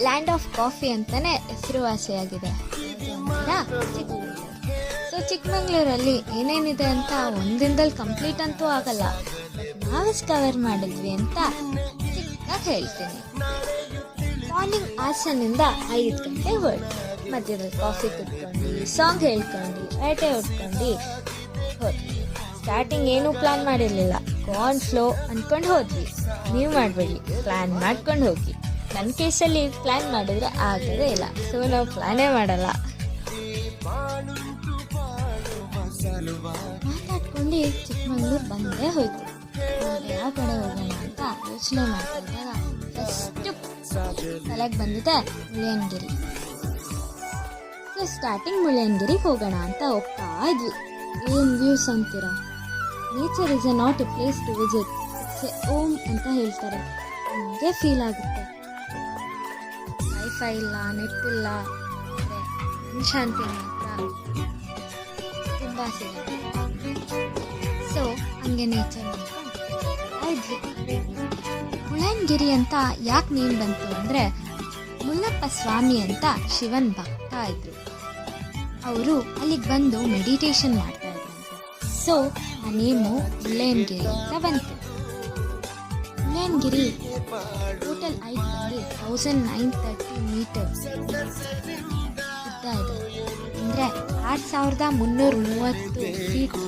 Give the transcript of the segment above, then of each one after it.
Land of coffee ಅಂತಾನೆ ಹೆಸರುವಾಸಿಯಾಗಿದೆ. So ಚಿಕ್ಕಮಂಗ್ಳೂರಲ್ಲಿ ಏನೇನಿದೆ ಅಂತ ಒಂದಿನದಲ್ಲಿ ಕಂಪ್ಲೀಟ್ ಅಂತೂ ಆಗಲ್ಲ, ನಾವೆಷ್ಟು ಕವರ್ ಮಾಡಿದ್ವಿ ಅಂತ ಚಿಕ್ಕದಾಗಿ ಹೇಳ್ತೀನಿ. ಮಾರ್ನಿಂಗ್ ಹಾಸನಿಂದ 5 ಗಂಟೆ ಹೊರಟು, ಮಧ್ಯದಲ್ಲಿ ಕಾಫಿ ಕುತ್ಕೊಂಡು ಸಾಂಗ್ ಹೇಳ್ಕೊಂಡು ಬೇಟೆ ಉಟ್ಕೊಂಡು ಹೋದ್ವಿ. ಸ್ಟಾರ್ಟಿಂಗ್ ಏನೂ ಪ್ಲಾನ್ ಮಾಡಿರಲಿಲ್ಲ, ಗಾನ್ ಫ್ಲೋ ಅಂದ್ಕೊಂಡು ಹೋದ್ವಿ. ನೀವು ಮಾಡಬೇಡಿ, ಪ್ಲ್ಯಾನ್ ಮಾಡ್ಕೊಂಡು ಹೋಗಿ. ನನ್ನ ಕೇಸಲ್ಲಿ ಪ್ಲ್ಯಾನ್ ಮಾಡಿದ್ರೆ ಆಗೋದೇ ಇಲ್ಲ, ಸೊ ನಾವು ಪ್ಲ್ಯಾನೇ ಮಾಡಲ್ಲ. ಮಾತಾಡ್ಕೊಂಡು ಚಿಕ್ಕಮಂಗ್ಳೂರು ಬಂದೇ ಹೋಯ್ತು. ಯಾವ ಕಡೆ ಹೋಗೋಣ ಅಂತ ಯೋಚನೆ ಮಾಡ್ತಿದ್ದಾಗ ಫಸ್ಟು ತಲೆಗೆ ಬಂದಿದೆ ಮುಳ್ಳಯ್ಯನಗಿರಿ. ಸೊ ಸ್ಟಾರ್ಟಿಂಗ್ ಮುಳ್ಳಯ್ಯನಗಿರಿಗೆ ಹೋಗೋಣ ಅಂತ ಹೋಗ್ತಾ ಇದ್ವಿ. ಏನು ವ್ಯೂಸ್ ಅಂತೀರಾ? Nature is a not a place to visit, it's a home ಅಂತ ಹೇಳ್ತಾರೆ. ನಮಗೆ ಫೀಲ್ ಆಗುತ್ತೆ. ವೈಫೈ ಇಲ್ಲ, ನೆಟ್ ಇಲ್ಲ, ಶಾಂತಿ ಮಾತ್ರ ತುಂಬ ಸಿಗುತ್ತೆ. ಸೊ ಹಂಗೆ ನೇಚರ್ ಇದ್ವಿ. ಮುಳ್ಳಯ್ಯನಗಿರಿ ಅಂತ ಯಾಕೆ ನೇಮ್ ಬಂತು ಅಂದರೆ, ಮುಲ್ಲಪ್ಪ ಸ್ವಾಮಿ ಅಂತ ಶಿವನ್ ಭಕ್ತ ಇದ್ರು. ಅವರು ಅಲ್ಲಿಗೆ ಬಂದು ಮೆಡಿಟೇಷನ್ ಮಾಡ್ತಾ ಇದ್ರು. ಸೊ ಆ ನೇಮು ಮುಳ್ಳಯ್ಯನಗಿರಿ ಅಂತ ಬಂತು. ಮುಳ್ಳಯ್ಯನಗಿರಿ ಟೋಟಲ್ 1930 ಮೀಟರ್ಸ್ ಉದ್ದ ಇದೆ, ಅಂದರೆ 6330 ಫೀಟ್.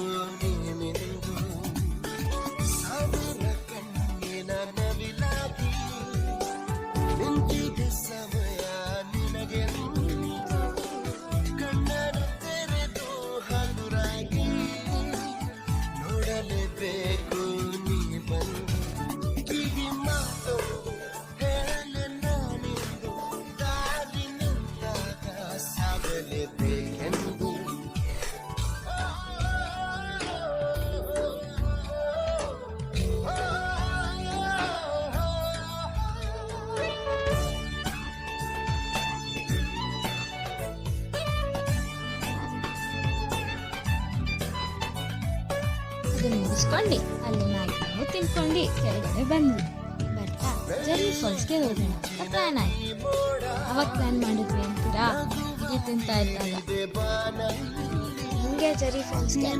ಮುಗಿಸ್ಕೊಂಡು ಅಲ್ಲಿ ನಾಲ್ಕು ತಿನ್ಕೊಂಡು ಕೆಳಗಡೆ ಬಂದ್ವಿ. ಬರ್ತಾ ಜರ್ನಿ ಫಾಲ್ಸ್ಗೆ ಹೋಗೋಣ ಅಂತ ಪ್ಲಾನ್ ಆಯ್ತು. ಅವಾಗ ಪ್ಲಾನ್ ಮಾಡಿದ್ವಿ ಅಂತೀರಾ? ಇದು ತಿಂತಾ ಇದ್ದಾಗ ಹಿಂಗೆ ಜರ್ನಿ ಫಾಲ್ಸ್ಗೆ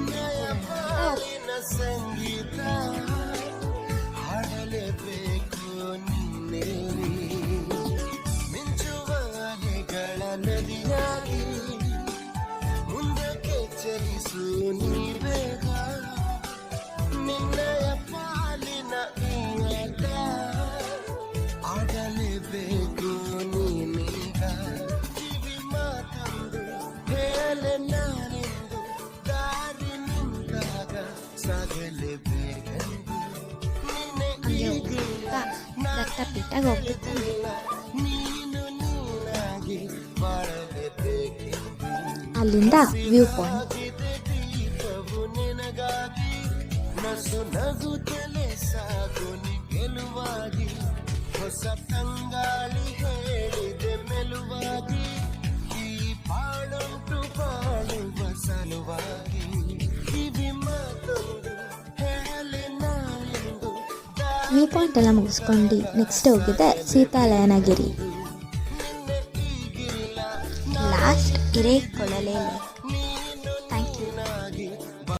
ದತ್ತಪೀಠಕ್ಕೆ ಹೋಗ್ಬಿಟ್ಟು ಅಲ್ಲಿಂದ ವ್ಯೂ ಪಾಯಿಂಟ್. ವ್ಯೂ ಪಾಯಿಂಟ್ ಎಲ್ಲ ಮುಗಿಸ್ಕೊಂಡು ನೆಕ್ಸ್ಟ್ ಹೋಗಿದೆ ಸೀತಾಲಯನಗಿರಿ. Last Hirekolale lake.